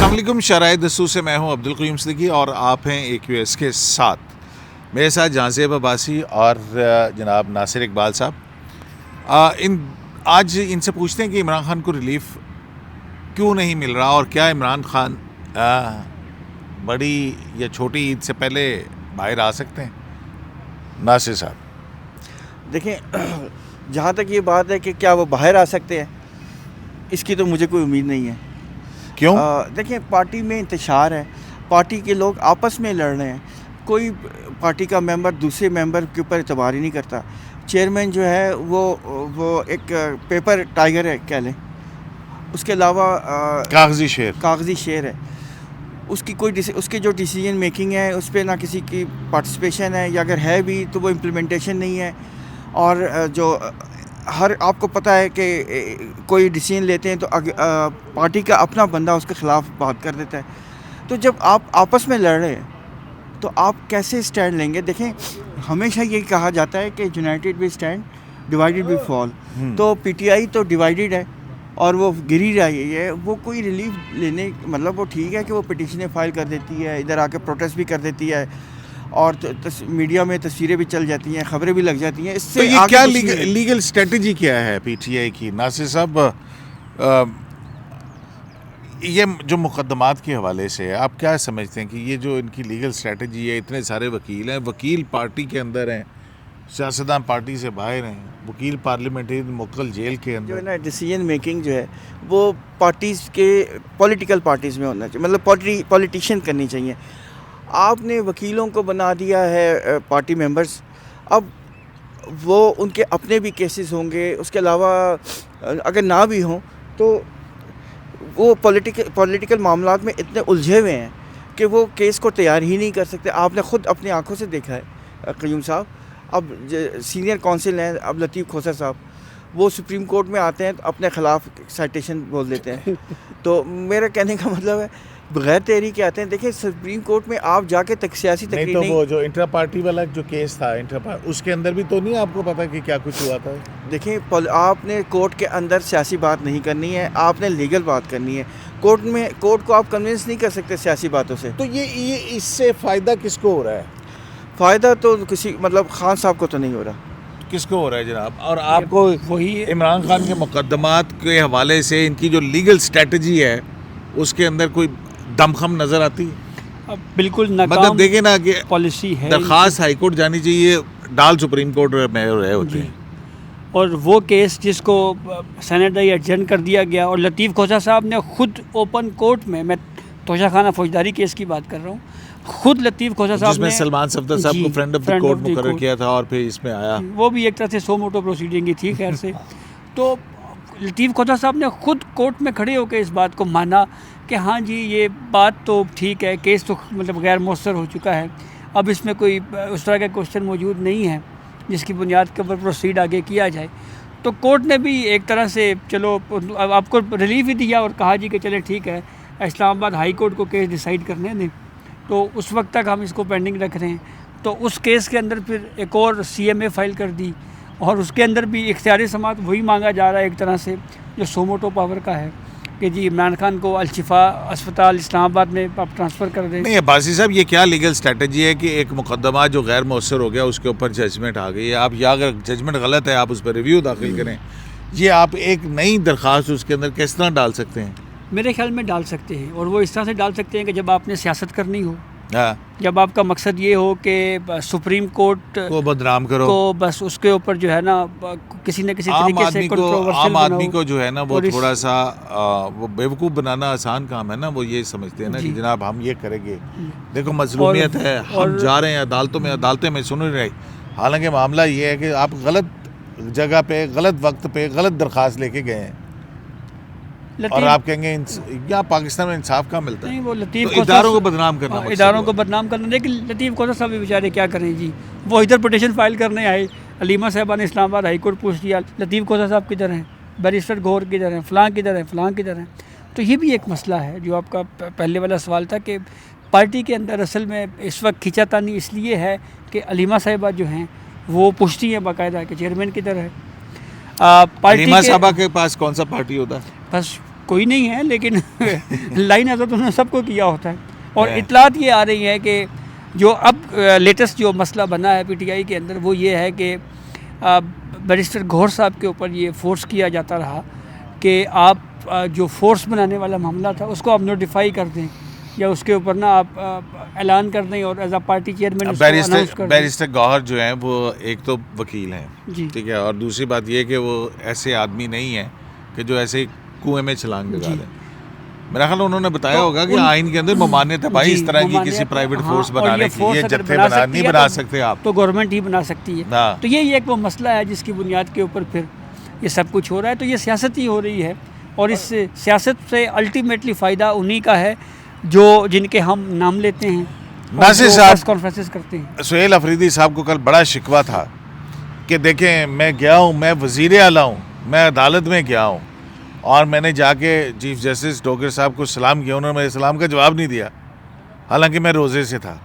السلام علیکم. شرائط دستور سے میں ہوں عبدالقیوم صدیقی اور آپ ہیں AQS کے ساتھ. میرے ساتھ جہاں زیب عباسی اور جناب ناصر اقبال صاحب. آج ان سے پوچھتے ہیں کہ عمران خان کو ریلیف کیوں نہیں مل رہا اور کیا عمران خان بڑی یا چھوٹی عید سے پہلے باہر آ سکتے ہیں. ناصر صاحب دیکھیں, جہاں تک یہ بات ہے کہ کیا وہ باہر آ سکتے ہیں, اس کی تو مجھے کوئی امید نہیں ہے. کیوں؟ دیکھیں, پارٹی میں انتشار ہے, پارٹی کے لوگ آپس میں لڑ رہے ہیں, کوئی پارٹی کا ممبر دوسرے ممبر کے اوپر اعتبار ہی نہیں کرتا. چیئرمین جو ہے وہ ایک پیپر ٹائگر ہے کہہ لیں, اس کے علاوہ کاغذی شیر ہے. اس کی جو ڈیسیجن میکنگ ہے اس پہ نہ کسی کی پارٹیسپیشن ہے, یا اگر ہے بھی تو وہ امپلیمنٹیشن نہیں ہے. اور جو آپ کو پتہ ہے کہ کوئی ڈیسیجن لیتے ہیں تو پارٹی کا اپنا بندہ اس کے خلاف بات کر دیتا ہے. تو جب آپ آپس میں لڑ رہے ہیں تو آپ کیسے اسٹینڈ لیں گے؟ دیکھیں, ہمیشہ یہ کہا جاتا ہے کہ یونائٹیڈ وی اسٹینڈ, ڈیوائیڈیڈ وی فال. تو PTI تو ڈیوائیڈیڈ ہے اور وہ گری رہی ہے. وہ کوئی ریلیف لینے مطلب وہ ٹھیک ہے کہ وہ پٹیشنیں فائل کر دیتی ہے, ادھر آ کے پروٹیسٹ بھی کر دیتی ہے, اور میڈیا میں تصویریں بھی چل جاتی ہیں, خبریں بھی لگ جاتی ہیں. اس سے یہ کیا لیگل اسٹریٹجی کیا ہے PTI کی؟ ناصر صاحب, یہ جو مقدمات کے حوالے سے آپ کیا سمجھتے ہیں کہ یہ جو ان کی لیگل اسٹریٹجی ہے؟ اتنے سارے وکیل ہیں, وکیل پارٹی کے اندر ہیں, سیاستدان پارٹی سے باہر ہیں, وکیل پارلیمنٹرین موکل جیل کے اندر. جو ہے نا ڈیسیجن میکنگ جو ہے وہ پارٹیز کے پولیٹیکل پارٹیز میں ہونا چاہیے, مطلب پولیٹیشین کرنی چاہیے. آپ نے وکیلوں کو بنا دیا ہے پارٹی ممبرز. اب وہ ان کے اپنے بھی کیسز ہوں گے, اس کے علاوہ اگر نہ بھی ہوں تو وہ پولیٹیکل معاملات میں اتنے الجھے ہوئے ہیں کہ وہ کیس کو تیار ہی نہیں کر سکتے. آپ نے خود اپنی آنکھوں سے دیکھا ہے قیوم صاحب. اب سینئر کونسل ہیں اب لطیف کھوسہ صاحب, وہ سپریم کورٹ میں آتے ہیں تو اپنے خلاف سائٹیشن بول دیتے ہیں. تو میرا کہنے کا مطلب ہے بغیر تحریک کے آتے ہیں. دیکھیں, سپریم کورٹ میں آپ جا کے سیاسی تقریر نہیں, تو وہ جو انٹرا پارٹی والا جو کیس تھا اس کے اندر بھی تو نہیں آپ کو پتا کہ کیا کچھ ہوا تھا. دیکھیں, آپ نے کورٹ کے اندر سیاسی بات نہیں کرنی ہے, آپ نے لیگل بات کرنی ہے. کورٹ کو آپ کنونس نہیں کر سکتے سیاسی باتوں سے. تو یہ اس سے فائدہ کس کو ہو رہا ہے؟ فائدہ تو کسی مطلب خان صاحب کو تو نہیں ہو رہا. کس کو ہو رہا ہے جناب؟ اور آپ کو وہی عمران خان کے مقدمات کے حوالے سے ان کی جو لیگل اسٹریٹجی ہے اس کے اندر کوئی دمخم نظر آتی ہے؟ بالکل ناکام مطلب دیکھیں نا کہ پالیسی ہے. درخواست ہائی کورٹ جانی چاہیے, ڈال سپریم کورٹ میں رہے ہوتے ہیں. اور وہ کیس جس کو سینیٹ ایڈجرن کر دیا گیا, اور لطیف کھوسہ صاحب نے خود اوپن کورٹ میں توشہ خانہ فوجداری کیس کی بات کر رہا ہوں, خود لطیف کھوسہ صاحب جس میں سلمان صفدر صاحب کو فرینڈ آف دی کورٹ مقرر کیا تھا اور پھر اس میں آیا, وہ بھی ایک طرح سے سو موٹو پروسیڈنگ ہی تھی خیر سے. تو لطیف کھوسہ صاحب نے خود کورٹ میں کھڑے ہو کے اس بات کو مانا کہ ہاں جی یہ بات تو ٹھیک ہے, کیس تو مطلب غیر مؤثر ہو چکا ہے, اب اس میں کوئی اس طرح کا کوشچن موجود نہیں ہے جس کی بنیاد کے اوپر پروسیڈ آگے کیا جائے. تو کورٹ نے بھی ایک طرح سے چلو آپ کو ریلیف ہی دیا اور کہا جی کہ چلے ٹھیک ہے, اسلام آباد ہائی کورٹ کو کیس ڈیسائیڈ کرنے دیں, تو اس وقت تک ہم اس کو پینڈنگ رکھ رہے ہیں. تو اس کیس کے اندر پھر ایک اور CMA فائل کر دی, اور اس کے اندر بھی اختیاری سماعت وہی مانگا جا رہا ہے ایک طرح سے جو سوموٹو پاور کا ہے کہ جی عمران خان کو الشفا اسپتال اسلام آباد میں آپ ٹرانسفر کر دیں. نہیں عباسی صاحب, یہ کیا لیگل اسٹریٹجی ہے کہ ایک مقدمہ جو غیر مؤثر ہو گیا اس کے اوپر ججمنٹ آ گئی ہے, آپ یا اگر ججمنٹ غلط ہے آپ اس پہ ریویو داخل کریں, یہ آپ ایک نئی درخواست اس کے اندر کس طرح ڈال سکتے ہیں؟ میرے خیال میں ڈال سکتے ہیں, اور وہ اس طرح سے ڈال سکتے ہیں کہ جب آپ نے سیاست کرنی ہو, جب آپ کا مقصد یہ ہو کہ سپریم کورٹ کو بدنام کرو, تو بس اس کے اوپر جو ہے نا کسی نہ کسی طریقے سے عام آدمی کو جو ہے نا وہ تھوڑا سا وہ بیوقوف بنانا آسان کام ہے نا. وہ یہ سمجھتے ہیں نا کہ جناب ہم یہ کریں گے, دیکھو مظلومیت ہے, ہم جا رہے ہیں عدالتیں میں سن رہے, حالانکہ معاملہ یہ ہے کہ آپ غلط جگہ پہ غلط وقت پہ غلط درخواست لے کے گئے ہیں, اور آپ کہیں گے یا پاکستان میں انصاف کہاں ملتا ہے؟ نہیں, وہ لطیف تو اداروں کو بدنام کرنا, اداروں کو بدنام کرنا. لیکن لطیف کھوسہ صاحب بھی بیچارے کیا کریں جی, وہ ادھر پٹیشن فائل کرنے آئے, علیمہ صاحبہ نے اسلام آباد ہائی کورٹ پوچھ دیا لطیف کھوسہ صاحب کدھر ہیں, بیرسٹر گور کدھر ہیں, فلاں کدھر ہیں. تو یہ بھی ایک مسئلہ ہے جو آپ کا پہلے والا سوال تھا کہ پارٹی کے اندر اصل میں اس وقت کھینچا تانی اس لیے ہے کہ علیمہ صاحبہ جو ہیں وہ پوچھتی ہیں باقاعدہ کہ چیئرمین کدھر ہے. علیمہ صاحبہ کے پاس کون سا پارٹی ہوتا ہے؟ بس کوئی نہیں ہے، لیکن لائن ازر تو انہوں نے سب کو کیا ہوتا ہے. اور اطلاعات یہ آ رہی ہیں کہ جو اب لیٹسٹ جو مسئلہ بنا ہے پی ٹی آئی کے اندر وہ یہ ہے کہ بیرسٹر گوہر صاحب کے اوپر یہ فورس کیا جاتا رہا کہ آپ جو فورس بنانے والا معاملہ تھا اس کو آپ نوٹیفائی کر دیں یا اس کے اوپر نا آپ اعلان کر دیں اور as a party chairman barrister Gohar جو ہیں وہ ایک تو وکیل ہیں جی ٹھیک ہے، اور دوسری بات یہ کہ وہ ایسے آدمی نہیں ہیں کہ جو ایسے کنویں میں چھلانگ لگا دیں. میرا خیال انہوں نے بتایا ہوگا کہ آئین کے اندر ممانعت ہے بھائی اس طرح کی کسی پرائیویٹ فورس بنانے کی، یہ جتھے نہیں بنا سکتے آپ، تو گورنمنٹ ہی بنا سکتی ہے. تو یہی ایک وہ مسئلہ ہے جس کی بنیاد کے اوپر پھر یہ سب کچھ ہو رہا ہے. تو یہ سیاست ہی ہو رہی ہے اور اس سیاست سے الٹیمیٹلی فائدہ انہی کا ہے جو جن کے ہم نام لیتے ہیں، ناصر صاحب کانفرنسز کرتے ہیں. سہیل افریدی صاحب کو کل بڑا شکوہ تھا کہ دیکھیں میں گیا ہوں، میں وزیر اعلیٰ ہوں، میں عدالت میں گیا ہوں اور میں نے جا کے چیف جسٹس ڈوگر صاحب کو سلام کیا، انہوں نے میرے سلام کا جواب نہیں دیا حالانکہ میں روزے سے تھا.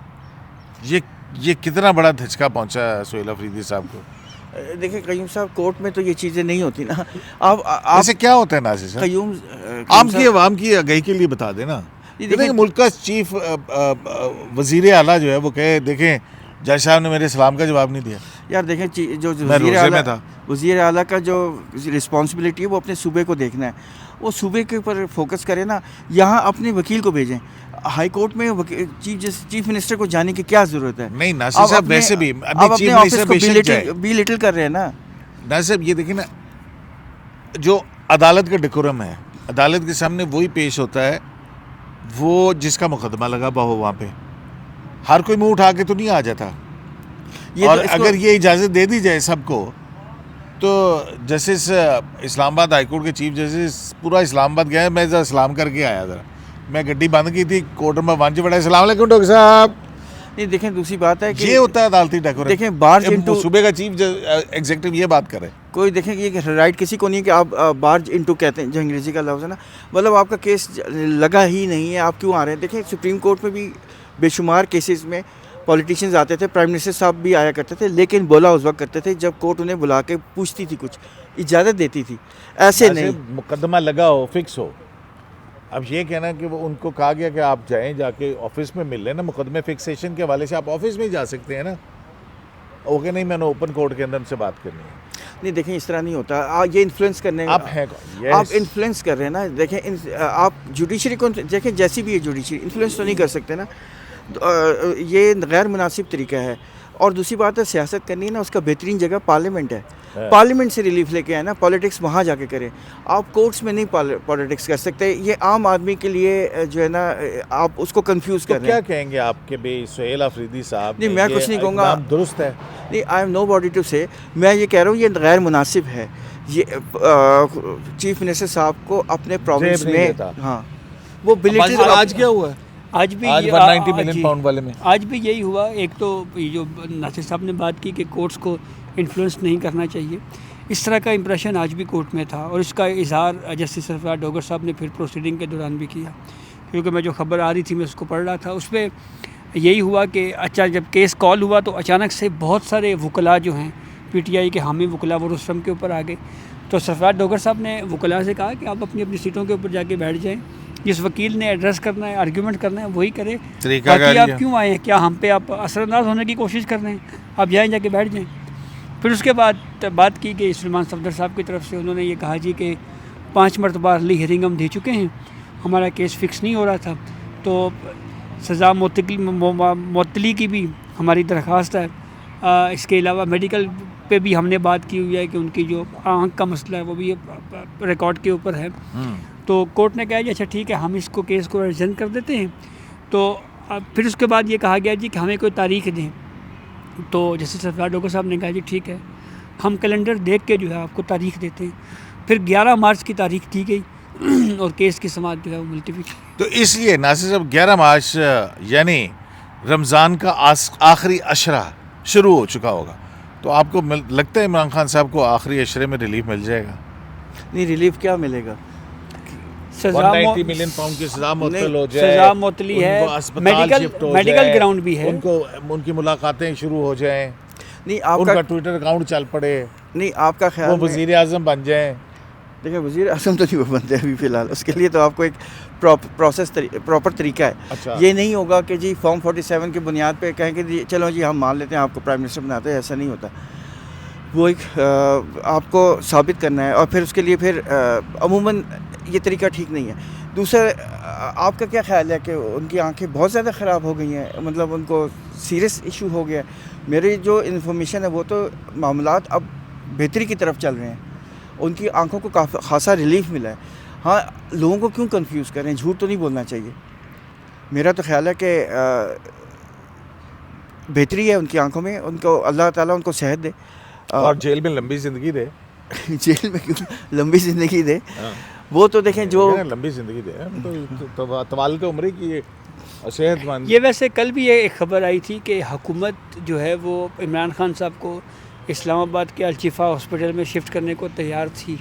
یہ کتنا بڑا دھچکا پہنچا سہیل افریدی صاحب کو. دیکھیں قیوم صاحب کورٹ میں تو یہ چیزیں نہیں ہوتی نا. آپ ایسے کیا ہوتا ہے ناصر صاحب؟ قیوم عوام کی آگاہی کے لیے بتا دینا. دیکھیں ملک کا چیف وزیر اعلیٰ جو ہے وہ کہے دیکھیں جج صاحب نے میرے سلام کا جواب نہیں دیا. یار دیکھیں جو وزیر اعلیٰ کا جو رسپانسبلٹی ہے وہ اپنے صوبے کو دیکھنا ہے، وہ صوبے کے اوپر فوکس کرے نا. یہاں اپنے وکیل کو بھیجیں. ہائی کورٹ میں چیف منسٹر کو جانے کی کیا ضرورت ہے؟ نہیں ناصر صاحب ویسے بھی اپنے آفس کو بی لٹل کر رہے ہیں نا. ناصر صاحب یہ دیکھیں نا، جو عدالت کا ڈیکورم ہے، عدالت کے سامنے وہی پیش ہوتا ہے وہ جس کا مقدمہ لگا ہو. وہاں پہ ہر کوئی منہ اٹھا کے تو نہیں آ جاتا. اور اگر یہ اجازت دے دی جائے سب کو تو جسٹس اسلام آباد ہائی کورٹ کے چیف جسٹس پورا اسلام آباد گیا. میں ذرا سلام کر کے آیا، ذرا میں گڈی بند کی تھی کورٹ میں وانچ بڑا السلام علیکم ڈاکٹر صاحب. نہیں دیکھیں دوسری بات ہے کہ یہ ہوتا ہے عدالتی ڈیکورم. دیکھیں بارج انٹو صوبے کا چیف ایگزیکٹو یہ بات کرے. کوئی دیکھیں یہ رائٹ کسی کو نہیں کہ آپ بارج انٹو کہتے ہیں جو انگریزی کا لفظ ہے نا، مطلب آپ کا کیس لگا ہی نہیں ہے آپ کیوں آ رہے ہیں. دیکھیں سپریم کورٹ میں بھی بے شمار کیسز میں پولیٹیشینز آتے تھے، پرائم منسٹر صاحب بھی آیا کرتے تھے، لیکن بولا اس وقت کرتے تھے جب کورٹ انہیں بلا کے پوچھتی تھی، کچھ اجازت دیتی تھی. ایسے نہیں مقدمہ لگا ہو فکس ہو. اب یہ کہنا کہ وہ ان کو کہا گیا کہ آپ جائیں جا کے آفس میں مل لیں نا، مقدمے فکسیشن کے حوالے سے آپ آفس میں ہی جا سکتے ہیں نا. اوکے نہیں میں نے اوپن کورٹ کے اندر سے بات کرنی ہے. نہیں دیکھیں اس طرح نہیں ہوتا. یہ انفلوئنس کرنے آپ انفلوئنس کر رہے ہیں نا. دیکھیں آپ جوڈیشری کو دیکھیں جیسی بھی ہے جوڈیشری انفلوئنس تو نہیں کر سکتے نا. یہ غیر مناسب طریقہ ہے. اور دوسری بات ہے سیاست کرنی ہے نا، اس کا بہترین جگہ پارلیمنٹ ہے. پارلیمنٹ سے ریلیف لے کے آئے نا، پالیٹکس وہاں جا کے کریں. آپ کورٹس میں نہیں پالیٹکس کر سکتے. یہ عام آدمی کے لیے جو ہے نا آپ اس کو کنفیوز کر رہے ہیں. کیا کہیں گے آپ کے بھائی سہیل افریدی صاحب؟ نہیں میں کچھ نہیں کہوں گا، درست ہے. نہیں I am nobody to سے. میں یہ کہہ رہا ہوں یہ غیر مناسب ہے. یہ چیف منسٹر صاحب کو اپنے پروونس میں ہاں وہ بلٹل. آج کیا ہوا ہے؟ آج بھی 190 ملین پاؤنڈ والے میں آج بھی یہی ہوا. ایک تو جو ناصر صاحب نے بات کی کہ کورٹس کو انفلوئنس نہیں کرنا چاہیے، اس طرح کا امپریشن آج بھی کورٹ میں تھا اور اس کا اظہار جسٹس سرفراز ڈوگر صاحب نے پھر پروسیڈنگ کے دوران بھی کیا. کیونکہ میں جو خبر آ رہی تھی میں اس کو پڑھ رہا تھا، اس پہ یہی ہوا کہ اچھا جب کیس کال ہوا تو اچانک سے بہت سارے وکلاء جو ہیں پی ٹی آئی کے حامی وکلاء وہ رستم کے اوپر آ گئے. تو سرفراز ڈوگر صاحب نے وکلاء سے کہا کہ آپ اپنی اپنی سیٹوں کے اوپر جا کے بیٹھ جائیں، جس وکیل نے ایڈریس کرنا ہے آرگیومنٹ کرنا ہے وہی کرے. باقی آپ کیوں آئے ہیں؟ کیا ہم پہ آپ اثر انداز ہونے کی کوشش کر رہے ہیں؟ آپ جائیں جا کے بیٹھ جائیں. پھر اس کے بعد بات کی کہ سلمان صفدر صاحب کی طرف سے انہوں نے یہ کہا جی کہ 5 مرتبہ ارلی ہیئرنگ ہم دے چکے ہیں، ہمارا کیس فکس نہیں ہو رہا تھا، تو سزا معطلی کی بھی ہماری درخواست ہے. اس کے علاوہ میڈیکل پہ بھی ہم نے بات کی ہوئی ہے کہ ان کی جو آنکھ کا مسئلہ ہے وہ بھی ریکارڈ کے اوپر ہے. تو کورٹ نے کہا جی اچھا ٹھیک ہے ہم اس کو کیس کو ایڈجسٹ کر دیتے ہیں. تو پھر اس کے بعد یہ کہا گیا جی کہ ہمیں کوئی تاریخ دیں. تو جسٹس سرفراز ڈوگر صاحب نے کہا جی ٹھیک ہے ہم کیلنڈر دیکھ کے جو ہے آپ کو تاریخ دیتے ہیں. پھر 11 مارچ کی تاریخ دی گئی اور کیس کی سماعت جو ہے وہ ملتوی. تو اس لیے ناصر صاحب 11 مارچ یعنی رمضان کا آخری عشرہ شروع ہو چکا ہوگا، تو آپ کو لگتا ہے عمران خان صاحب کو آخری عشرے میں ریلیف مل جائے گا؟ نہیں ریلیف کیا ملے گا؟ 190 ملین پاؤنڈ کی سزا معطل ہو جائے، سزا معطلی ہے، میڈیکل گراؤنڈ بھی ہے، ان کی ملاقاتیں شروع ہو جائیں، نہیں آپ ان کا ٹویٹر اکاؤنٹ چل پڑے، نہیں آپ کا خیال وہ وزیر اعظم بن جائیں. دیکھیں وزیر اعظم تو نہیں وہ بنتے ابھی فی الحال, اس کے لیے تو آپ کو ایک پراپر طریقہ ہے. اچھا. یہ نہیں ہوگا کہ جی فارم 47 کی بنیاد پہ کہیں کہ جی چلو جی ہم مان لیتے ہیں آپ کو پرائم منسٹر بناتے ہیں, ایسا نہیں ہوتا. وہ ایک آپ کو ثابت کرنا ہے, اور پھر اس کے لیے پھر عموماً یہ طریقہ ٹھیک نہیں ہے. دوسرا آپ کا کیا خیال ہے کہ ان کی آنکھیں بہت زیادہ خراب ہو گئی ہیں, مطلب ان کو سیریس ایشو ہو گیا ہے؟ میری جو انفارمیشن ہے وہ تو معاملات اب بہتری کی طرف چل رہے ہیں, ان کی آنکھوں کو خاصا ریلیف ملا ہے. ہاں لوگوں کو کیوں کنفیوز کریں, جھوٹ تو نہیں بولنا چاہیے. میرا تو خیال ہے کہ بہتری ہے ان کی آنکھوں میں, ان کو اللہ تعالیٰ ان کو صحت دے اور جیل میں لمبی زندگی دے. جیل میں کیوں لمبی زندگی دے, وہ تو دیکھیں جو لمبی زندگی دے تو طوالت عمری کی صحت مند. یہ ویسے کل بھی ایک خبر آئی تھی کہ حکومت جو ہے وہ عمران خان صاحب کو اسلام آباد کے الشفا ہاسپٹل میں شفٹ کرنے کو تیار تھی,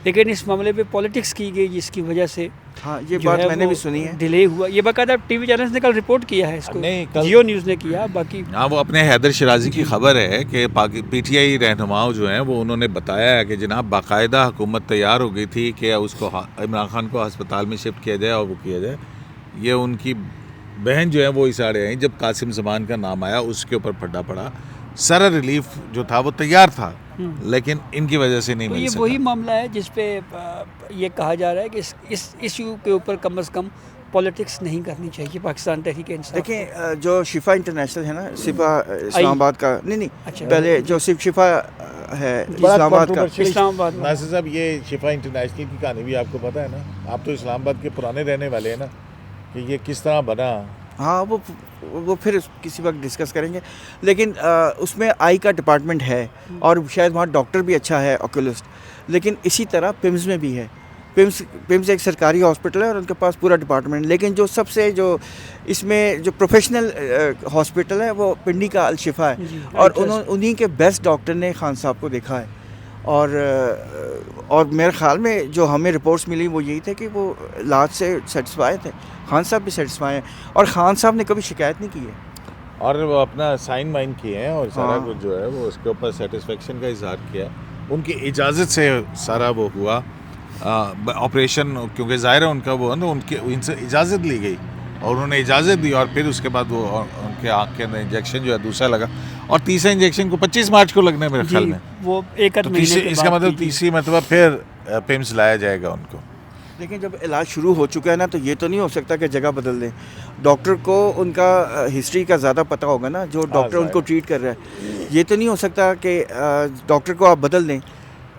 لیکن اس معاملے پہ پولیٹکس کی گئی جس کی وجہ سے ہاں یہ بات میں نے بھی سنی ہے, ڈیلے ہوا. یہ باقاعدہ ٹی وی چینلز نے کل رپورٹ کیا ہے اس کو, جیو نیوز نے کیا. باقی ہاں وہ اپنے حیدر شیرازی کی خبر ہے کہ پی ٹی آئی رہنماؤں جو ہیں وہ انہوں نے بتایا ہے کہ جناب باقاعدہ حکومت تیار ہو گئی تھی کہ اس کو عمران خان کو ہسپتال میں شفٹ کیا جائے اور وہ کیا جائے. یہ ان کی بہن جو ہے وہ اس آڑے آئیں, جب قاسم زمان کا نام آیا اس کے اوپر پھڈا پڑا. سارا ریلیف جو تھا وہ تیار تھا, لیکن ان کی وجہ سے نہیں مل سکا. یہ وہی معاملہ ہے جس پہ یہ کہا جا رہا ہے کہ اس ایشو کے اوپر کم از کم پولیٹکس نہیں کرنی چاہیے پاکستان تحریک انصاف. دیکھیں جو شفا انٹرنیشنل ہے نا, شفا اسلام آباد کا نہیں پہلے جو صرف شفا ہے اسلام آباد کا. اسلام آباد ناصر صاحب یہ شفا انٹرنیشنل کی کہانی بھی آپ کو پتہ ہے نا, آپ تو اسلام آباد کے پرانے رہنے والے ہیں نا, کہ یہ کس طرح بنا. ہاں وہ پھر کسی وقت ڈسکس کریں گے, لیکن اس میں آئی کا ڈپارٹمنٹ ہے اور شاید وہاں ڈاکٹر بھی اچھا ہے آکولسٹ, لیکن اسی طرح پمز میں بھی ہے. پمز ایک سرکاری ہاسپٹل ہے اور ان کے پاس پورا ڈپارٹمنٹ, لیکن جو سب سے جو اس میں جو پروفیشنل ہاسپٹل ہے وہ پنڈی کا الشفا ہے, اور انہیں کے بیسٹ ڈاکٹر نے خان صاحب کو دیکھا ہے. اور میرے خیال میں جو ہمیں رپورٹس ملی وہ یہی تھے کہ وہ علاج سے سیٹسفائی تھے, خان صاحب بھی سیٹسفائی ہیں, اور خان صاحب نے کبھی شکایت نہیں کی ہے, اور وہ اپنا سائن مائن کیے ہیں اور سارا کچھ جو ہے وہ اس کے اوپر سیٹسفیکشن کا اظہار کیا. ان کی اجازت سے سارا وہ ہوا آپریشن, کیونکہ ظاہر ہے ان کا وہ ان سے اجازت لی گئی اور انہوں نے اجازت دی, اور پھر اس کے بعد وہ ان کے آنکھ کے اندر انجیکشن جو ہے دوسرا لگا, اور تیسرا انجیکشن کو 25 مارچ کو لگنے میرے خیال میں, وہ ایک مہینے اس کا مطلب تیسری مرتبہ پھر پمز لایا جائے گا ان کو. لیکن جب علاج شروع ہو چکا ہے نا تو یہ تو نہیں ہو سکتا کہ جگہ بدل دیں. ڈاکٹر کو ان کا ہسٹری کا زیادہ پتہ ہوگا نا, جو ڈاکٹر ان کو ٹریٹ کر رہا ہے. یہ تو نہیں ہو سکتا کہ ڈاکٹر کو آپ بدل دیں,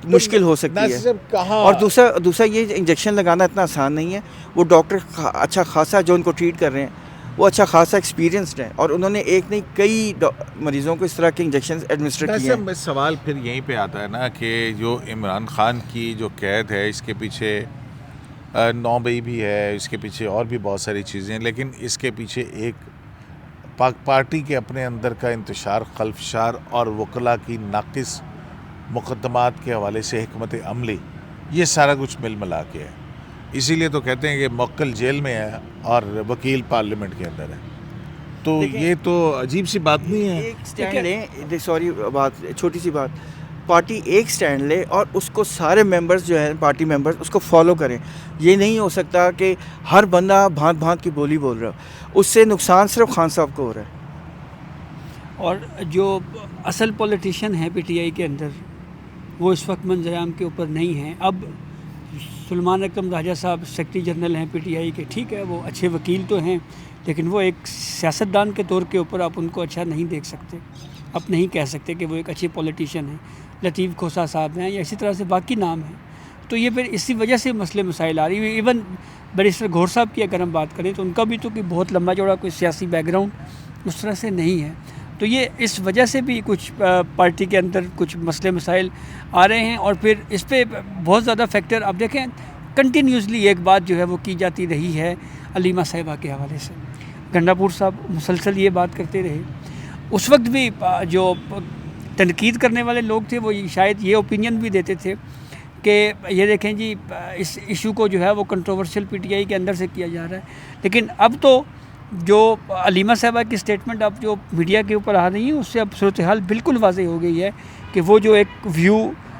مشکل ہو سکتی ہے. اور دوسرا یہ انجیکشن لگانا اتنا آسان نہیں ہے. وہ ڈاکٹر اچھا خاصا جو ان کو ٹریٹ کر رہے ہیں وہ اچھا خاصا ایکسپیرینسڈ ہیں, اور انہوں نے ایک نہیں کئی مریضوں کو اس طرح کے انجیکشن ایڈمنسٹر کیے ہیں. سوال پھر یہیں پہ آتا ہے نا کہ جو عمران خان کی جو قید ہے اس کے پیچھے نوبئی بھی ہے, اس کے پیچھے اور بھی بہت ساری چیزیں ہیں, لیکن اس کے پیچھے ایک پارٹی کے اپنے اندر کا انتشار, خلفشار اور وکلاء کی ناقص مقدمات کے حوالے سے حکمت عملی, یہ سارا کچھ مل ملا کے ہے. اسی لیے تو کہتے ہیں کہ موکل جیل میں ہے اور وکیل پارلیمنٹ کے اندر ہے. تو یہ تو عجیب سی بات نہیں ہے. ایک سٹینڈ لیں, سوری بات چھوٹی سی بات, پارٹی ایک سٹینڈ لے اور اس کو سارے ممبرز جو ہیں پارٹی ممبرز اس کو فالو کریں. یہ نہیں ہو سکتا کہ ہر بندہ بھانت بھانت کی بولی بول رہا, اس سے نقصان صرف خان صاحب کو ہو رہا ہے. اور جو اصل پولیٹیشین ہیں پی ٹی آئی کے اندر وہ اس وقت منظر عام کے اوپر نہیں ہیں. اب سلمان اکرم راجہ صاحب سیکرٹری جنرل ہیں پی ٹی آئی کے, ٹھیک ہے وہ اچھے وکیل تو ہیں, لیکن وہ ایک سیاستدان کے طور کے اوپر آپ ان کو اچھا نہیں دیکھ سکتے, آپ نہیں کہہ سکتے کہ وہ ایک اچھے پولیٹیشین ہیں. لطیف کھوسہ صاحب ہیں یا اسی طرح سے باقی نام ہیں. تو یہ پھر اسی وجہ سے مسئلے مسائل آ رہی ہیں. ایون بیرسٹر گھور صاحب کی اگر ہم بات کریں تو ان کا بھی تو کوئی بہت لمبا چوڑا کوئی سیاسی بیک گراؤنڈ اس طرح سے نہیں ہے. تو یہ اس وجہ سے بھی کچھ پارٹی کے اندر کچھ مسئلے مسائل آ رہے ہیں. اور پھر اس پہ بہت زیادہ فیکٹر آپ دیکھیں کنٹینیوسلی ایک بات جو ہے وہ کی جاتی رہی ہے علیمہ صاحبہ کے حوالے سے. گنڈاپور صاحب مسلسل یہ بات کرتے رہے. اس وقت بھی جو تنقید کرنے والے لوگ تھے وہ شاید یہ اوپینین بھی دیتے تھے کہ یہ دیکھیں جی اس ایشو کو جو ہے وہ کنٹروورشل پی ٹی آئی کے اندر سے کیا جا رہا ہے. لیکن اب تو جو علیمہ صاحبہ کی سٹیٹمنٹ اب جو میڈیا کے اوپر آ رہی ہیں اس سے اب صورتحال بالکل واضح ہو گئی ہے کہ وہ جو ایک ویو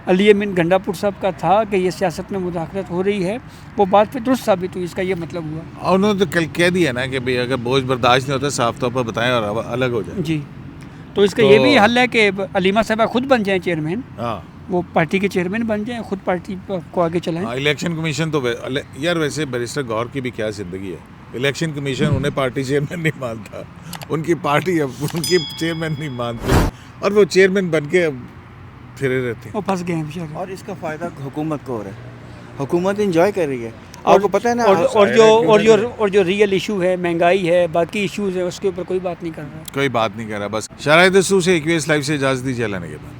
علی امین گنڈا پور صاحب کا تھا کہ یہ سیاست میں مداخلت ہو رہی ہے، وہ بات پہ درست ثابت ہوئی، اس کا یہ مطلب ہوا. اور انہوں نے تو کل کہہ دیا نا کہ بھئی اگر بوجھ برداشت نہیں ہوتا صاف طور پر بتائیں اور الگ ہو جائیں. جی، تو اس کا یہ بھی حل ہے کہ علیمہ صاحبہ خود بن جائیں چیئرمین، ہاں وہ پارٹی کے چیئرمین بن جائیں، خود پارٹی کو آگے چلائیں. الیکشن کمیشن تو یار ویسے بیرسٹر گور کی بھی کیا زندگی ہے. الیکشن کمیشن انہیں پارٹی چیئرمین نہیں مانتا، ان کی پارٹی ان کی چیئرمین نہیں مانتے، اور وہ چیئرمین بن کے پھرے رہتے ہیں. وہ پھنس گئے ہیں بیچارے. اور اس کا فائدہ حکومت کو ہو رہا ہے، حکومت انجوائے کر رہی ہے. آپ کو پتہ ہے نا، اور جو ریئل ایشو ہے، مہنگائی ہے، باقی ایشوز ہیں، اس کے اوپر کوئی بات نہیں کر رہا. کوئی بات نہیں کر رہا. بس شرائط سو سے ایکویس لائف سے اجازت دیجیے، اللہ نے کے بعد.